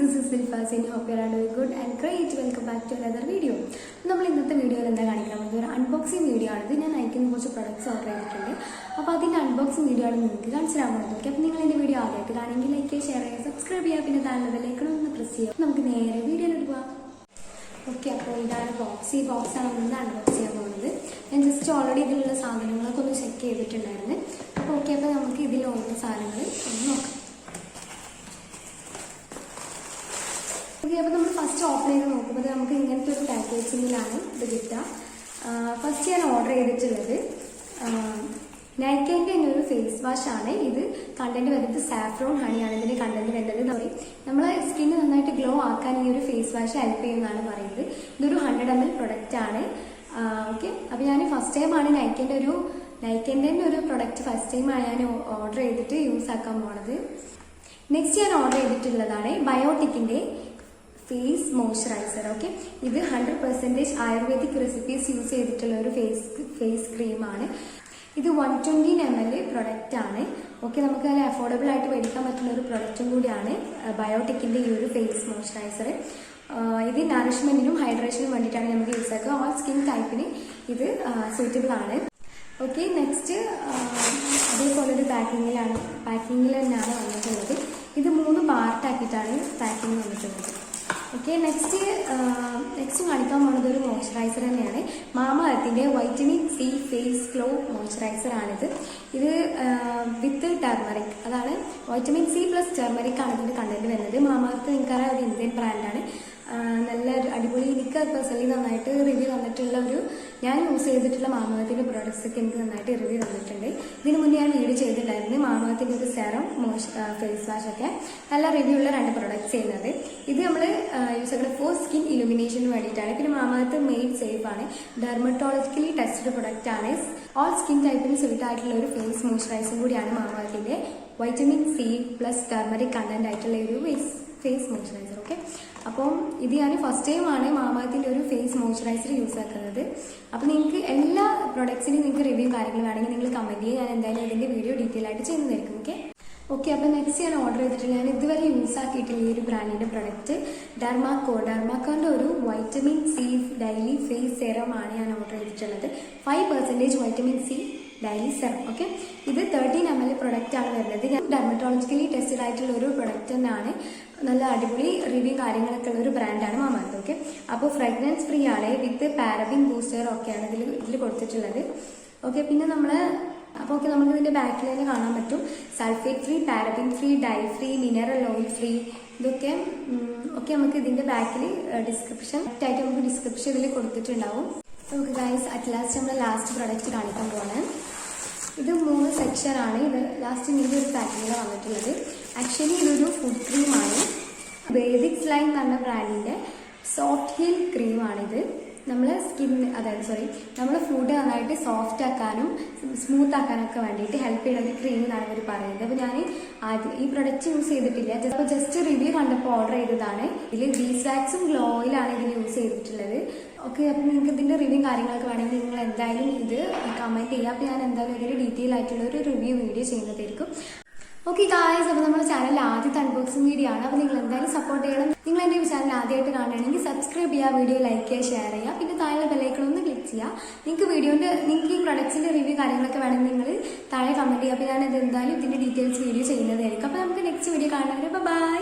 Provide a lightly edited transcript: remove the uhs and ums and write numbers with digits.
this is Silfasini. Hope you are doing good and great. Welcome back to another video. നമ്മൾ ഇന്നത്തെ വീഡിയോയിൽ എന്താ കാണിക്കാൻ പോകുന്നത് ഒരു അൺബോക്സിംഗ് വീഡിയോ ആണ്. ഇത് ഞാൻ അയക്കുന്ന കുറച്ച് പ്രൊഡക്ട്സ് ഓർഡർ ചെയ്തിട്ടുണ്ട്. അപ്പോൾ അതിൻ്റെ അൺബോക്സിംഗ് വീഡിയോ ആണ് നിങ്ങൾക്ക് കാണിച്ചു തരാൻ പോകുന്നത്. ഓക്കെ, അപ്പോൾ നിങ്ങൾ എൻ്റെ വീഡിയോ ആദ്യമായിട്ട് കാണുമെങ്കിൽ ലൈക്ക് ചെയ്യുക, ഷെയർ ചെയ്യുക, സബ്സ്ക്രൈബ് ചെയ്യുക, പിന്നെ താഴെ ബെല്ലൈക്കൺ ഒന്ന് പ്രസ് ചെയ്യുക. നമുക്ക് നേരെ വീഡിയോയിലോട്ട് പോകാം. ഓക്കെ, അപ്പോൾ ഇതാണ് ബോക്സ്. ഈ ബോക്സാണ് നമ്മൾ അൺബോക്സ് ചെയ്യാൻ പോകുന്നത്. ഞാൻ ജസ്റ്റ് ഓൾറെഡി ഇതിലുള്ള സാധനങ്ങളൊക്കെ ഒന്ന് ചെക്ക് ചെയ്തിട്ടുണ്ടായിരുന്നു. അപ്പോൾ ഓക്കെ, അപ്പോൾ നമുക്ക് ഇതിൽ ഓരോ സാധനങ്ങൾ ഒന്ന് നോക്കാം. ഓക്കെ, അപ്പോൾ നമ്മൾ ഫസ്റ്റ് ഓപ്പൺ ചെയ്ത് നോക്കുമ്പോൾ നമുക്ക് ഇങ്ങനത്തെ ഒരു പാക്കേജിങ്ങിലാണ് ഇത് കിട്ടുക. ഫസ്റ്റ് ഞാൻ ഓർഡർ ചെയ്തിട്ടുള്ളത് നൈക്കൻ്റെ തന്നെ ഒരു ഫേസ് വാഷ് ആണ്. ഇത് കണ്ടന്റ് വരുന്നത് സാഫ്രോൺ ഹണിയാണ് ഇതിന്റെ കണ്ടന്റ് വരുന്നത്. നമ്മളെ സ്കിന്ന് നന്നായിട്ട് ഗ്ലോ ആക്കാൻ ഈ ഒരു ഫേസ് വാഷ് ഹെൽപ്പ് ചെയ്യുന്നതാണ് പറയുന്നത്. ഇതൊരു 100 ml പ്രൊഡക്റ്റ് ആണ്. ഓക്കെ, അപ്പോൾ ഞാൻ ഫസ്റ്റ് ടൈമാണ് നൈക്കൻ്റെ ഒരു പ്രൊഡക്റ്റ് ഫസ്റ്റ് ടൈമാണ് ഞാൻ ഓർഡർ ചെയ്തിട്ട് യൂസ് ആക്കാൻ പോണത്. നെക്സ്റ്റ് ഞാൻ ഓർഡർ ചെയ്തിട്ടുള്ളതാണ് ബയോട്ടിക്കിന്റെ ഫേസ് മോയ്സ്ചറൈസർ. ഓക്കെ, ഇത് 100% ആയുർവേദിക് റെസിപ്പീസ് യൂസ് ചെയ്തിട്ടുള്ള ഒരു ഫേസ് ക്രീമാണ്. ഇത് 120 ml പ്രൊഡക്റ്റ് ആണ്. ഓക്കെ, നമുക്ക് നല്ല അഫോർഡബിൾ ആയിട്ട് മേടിക്കാൻ പറ്റുന്ന ഒരു പ്രൊഡക്റ്റും കൂടിയാണ് ബയോട്ടിക്കിന്റെ ഈ ഒരു ഫേസ് മോയ്സ്ചറൈസർ. ഇത് നറിഷ്മെന്റിനും ഹൈഡ്രേഷനും വേണ്ടിയിട്ടാണ് നമുക്ക് യൂസ് ആക്കുക. ഓൾ സ്കിൻ ടൈപ്പിന് ഇത് സൂറ്റബിൾ ആണ്. ഓക്കെ, നെക്സ്റ്റ് അതേപോലെ ഒരു പാക്കിങ്ങിൽ തന്നെയാണ് വന്നിട്ടുള്ളത്. ഇത് 3 പാർട്ടാക്കിയിട്ടാണ് പാക്കിങ് വന്നിട്ടുള്ളത്. ഓക്കെ, നെക്സ്റ്റ് കാണിക്കാൻ പോകുന്നത് ഒരു മോയ്സ്ചറൈസർ തന്നെയാണ്. മാമ എർത്തിന്റെ vitamin C face glow moisturiser ആണിത്. ഇത് വിത്ത് ടർമറിക്, അതാണ് വൈറ്റമിൻ സി പ്ലസ് ടർമറിക് ആണ് ഇതിന്റെ കണ്ടന്റ് വരുന്നത്. മാമ എർത്ത് നിങ്ങൾക്കറിയാം, ഒരു ഇന്ത്യൻ ബ്രാൻഡാണ്. നല്ല അടിപൊളി, എനിക്ക് പേഴ്സണലി നന്നായിട്ട് റിവ്യൂ തന്നിട്ടുള്ള ഞാൻ യൂസ് ചെയ്തിട്ടുള്ള മാമകത്തിന്റെ പ്രോഡക്ട്സ് ഒക്കെ എനിക്ക് നന്നായിട്ട് റിവ്യൂ തന്നിട്ടുണ്ട്. ഇതിന് മുന്നേ ഞാൻ വീഡിയോ ചെയ്തിട്ടുണ്ടായിരുന്നു മാമകത്തിന്റെ ഒരു സെറം ഫേസ് വാഷ് ഒക്കെ നല്ല റിവ്യൂ ഉള്ള 2 പ്രൊഡക്ട്സ് ചെയ്യുന്നത്. ഇത് നമ്മൾ യൂസ് ചെയ്യുന്നത് ഫോർ സ്കിൻ ഇലുമിനേഷന് വേണ്ടിയിട്ടാണ്. പിന്നെ മാമകത്ത് മെയ്ഡ് സേഫ് ആണ്, ഡെർമറ്റോളജിക്കലി ടെസ്റ്റഡ് പ്രൊഡക്റ്റ് ആണ്. ഓൾ സ്കിൻ ടൈപ്പിന് സ്യൂട്ട് ആയിട്ടുള്ള ഒരു ഫേസ് മോയ്സ്ചറൈസർ കൂടിയാണ് മാമകത്തിന്റെ vitamin C plus turmeric content ആയിട്ടുള്ള ഒരു ഫേസ് മോയ്സ്ചറൈസർ. ഓക്കെ, അപ്പം ഇത് ഞാൻ ഫസ്റ്റ് ടൈമാണ് മാമകത്തിന്റെ ഒരു ഫേസ് മോയ്സ്ചറൈസർ യൂസ് ആക്കുന്നത്. അപ്പം നിങ്ങൾക്ക് എല്ലാ പ്രൊഡക്ട്സിനും നിങ്ങൾക്ക് റിവ്യൂ കാര്യങ്ങൾ വേണമെങ്കിൽ നിങ്ങൾ കമന്റ് ചെയ്യുക. ഞാൻ എന്തായാലും ഇതിന്റെ വീഡിയോ ഡീറ്റെയിൽ ആയിട്ട് ചെയ്യുന്നതായിരിക്കും. ഓക്കെ, അപ്പം നെക്സ്റ്റ് ഞാൻ ഓർഡർ ചെയ്തിട്ടുള്ള, ഞാൻ ഇതുവരെ യൂസ് ആക്കിയിട്ടുള്ള ഈ ഒരു ബ്രാൻഡിന്റെ പ്രൊഡക്റ്റ് ഡെർമാക്കോന്റെ ഒരു vitamin C daily face serum ആണ് ഞാൻ ഓർഡർ ചെയ്തിട്ടുള്ളത്. 5% vitamin C daily serum. Okay, ഇത് 13 ml പ്രൊഡക്റ്റ് ആണ് വരുന്നത്. ഞാൻ ഡെർമറ്റോളജിക്കലി ടെസ്റ്റഡ് ആയിട്ടുള്ള ഒരു പ്രൊഡക്റ്റ് തന്നെയാണ്. നല്ല അടിപൊളി റിവ്യൂ കാര്യങ്ങളൊക്കെ ഉള്ള ഒരു ബ്രാൻഡാണ് മാമഅർത്ത്. ഓക്കെ, അപ്പോൾ ഫ്രാഗ്രൻസ് ഫ്രീ ആണ്, വിത്ത് പാരബിൻ ബൂസ്റ്റർ ഒക്കെയാണ് ഇതിൽ കൊടുത്തിട്ടുള്ളത്. ഓക്കെ, പിന്നെ ഓക്കെ, നമുക്ക് ഇതിന്റെ ബാക്കിൽ തന്നെ കാണാൻ പറ്റും sulphate free, paraben free, dye free, mineral oil free, ഇതൊക്കെ. ഓക്കെ, നമുക്ക് ഇതിന്റെ ബാക്കിൽ ഡിസ്ക്രിപ്ഷൻ ഇതിൽ കൊടുത്തിട്ടുണ്ടാവും. നമുക്ക് ഗൈസ് അറ്റ് ലാസ്റ്റ് നമ്മൾ ലാസ്റ്റ് പ്രൊഡക്റ്റ് കാണിക്കാൻ പോവാണ്. ഇത് 3 സെക്ഷൻ ആണ്. ഇത് ലാസ്റ്റ് ഇതിന്റെ ഒരു പാക്കിങ്ങിൽ വന്നിട്ടുള്ളത്. ആക്ച്വലി ഇതൊരു ഫുഡ് ക്രീമാണ്. വേദിക് സ്ലൈം എന്ന് പറഞ്ഞ ബ്രാൻഡിന്റെ സോഫ്റ്റ് ഹീൽ ക്രീമാണിത്. നമ്മളെ നമ്മളെ ഫുഡ് നന്നായിട്ട് സോഫ്റ്റ് ആക്കാനും സ്മൂത്ത് ആക്കാനൊക്കെ വേണ്ടിയിട്ട് ഹെൽപ്പ് ചെയ്യുന്ന ഒരു ക്രീം എന്നാണ് ഇവർ പറയുന്നത്. അപ്പോൾ ഞാൻ ആദ്യം ഈ പ്രൊഡക്റ്റ് യൂസ് ചെയ്തിട്ടില്ല, ജസ്റ്റ് റിവ്യൂ കണ്ടപ്പോൾ ഓർഡർ ചെയ്തതാണ്. ഇതിൽ ബീസ്വാക്സും ഗ്ലോ ഓയിലാണ് ഇതിൽ യൂസ് ചെയ്തിട്ടുള്ളത്. ഓക്കെ, അപ്പോൾ നിങ്ങൾക്ക് ഇതിന്റെ റിവ്യൂ കാര്യങ്ങളൊക്കെ വേണമെങ്കിൽ നിങ്ങൾ എന്തായാലും ഇത് കമന്റ് ചെയ്യുക. അപ്പോൾ ഞാൻ എന്തായാലും ഇതിൽ ഡീറ്റെയിൽ ആയിട്ടുള്ള ഒരു റിവ്യൂ വീഡിയോ ചെയ്യുന്നതായിരിക്കും. ഓക്കെ ഗായ്സ്, അപ്പോൾ നമ്മുടെ ചാനലിൽ ആദ്യത്തെ അൺബോക്സിംഗ് വീഡിയോ ആണ്. അപ്പോൾ നിങ്ങൾ എന്തായാലും സപ്പോർട്ട് ചെയ്യണം. നിങ്ങൾ എൻ്റെ ചാനൽ ആദ്യമായിട്ട് കാണുകയാണെങ്കിൽ സബ്സ്ക്രൈബ് ചെയ്യുക, വീഡിയോ ലൈക്ക് ചെയ്യുക, ഷെയർ ചെയ്യുക, പിന്നെ താഴെ ബെല്ലൈക്കൺ ഒന്ന് ക്ലിക്ക് ചെയ്യുക. നിങ്ങൾക്ക് ഈ പ്രൊഡക്ട്സിന്റെ റിവ്യൂ കാര്യങ്ങളൊക്കെ വേണമെങ്കിൽ നിങ്ങൾ താഴെ കമന്റ് ചെയ്യുക. അപ്പോൾ ഞാൻ ഇത് എന്തായാലും ഇതിന്റെ ഡീറ്റെയിൽസ് വീഡിയോ ചെയ്യുന്നതായിരിക്കും. അപ്പോൾ നമുക്ക് നെക്സ്റ്റ് വീഡിയോ കാണുന്നവരെ ബൈ.